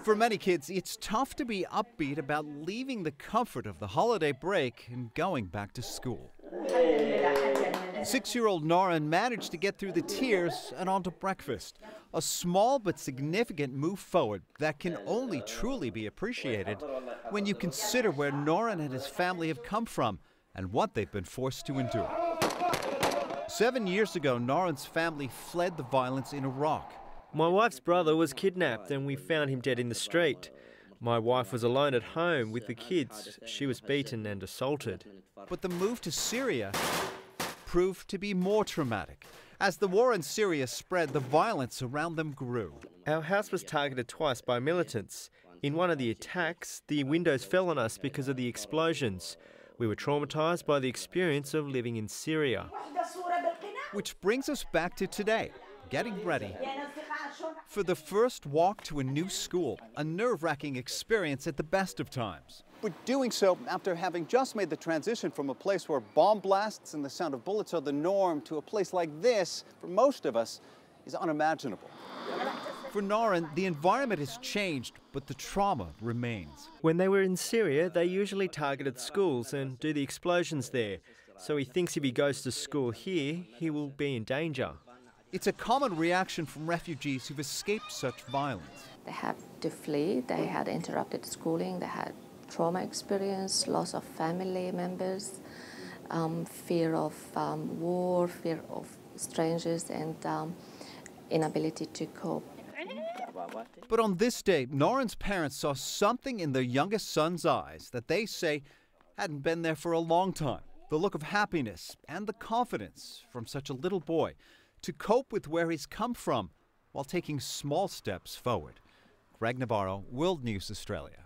For many kids, it's tough to be upbeat about leaving the comfort of the holiday break and going back to school. 6-year-old Noran managed to get through the tears and onto breakfast. A small but significant move forward that can only truly be appreciated when you consider where Noran and his family have come from and what they've been forced to endure. 7 years ago, Noran's family fled the violence in Iraq. My wife's brother was kidnapped and we found him dead in the street. My wife was alone at home with the kids. She was beaten and assaulted. But the move to Syria proved to be more traumatic. As the war in Syria spread, the violence around them grew. Our house was targeted twice by militants. In one of the attacks, the windows fell on us because of the explosions. We were traumatised by the experience of living in Syria. Which brings us back to today, getting ready for the first walk to a new school, a nerve-wracking experience at the best of times. We're doing so after having just made the transition from a place where bomb blasts and the sound of bullets are the norm to a place like this, for most of us, is unimaginable. For Noran, the environment has changed, but the trauma remains. When they were in Syria, they usually targeted schools and do the explosions there. So he thinks if he goes to school here, he will be in danger. It's a common reaction from refugees who've escaped such violence. They had to flee, they had interrupted schooling, they had trauma experience, loss of family members, fear of war, fear of strangers, and inability to cope. But on this day, Noran's parents saw something in their youngest son's eyes that they say hadn't been there for a long time. The look of happiness and the confidence from such a little boy to cope with where he's come from while taking small steps forward. Greg Navarro, World News Australia.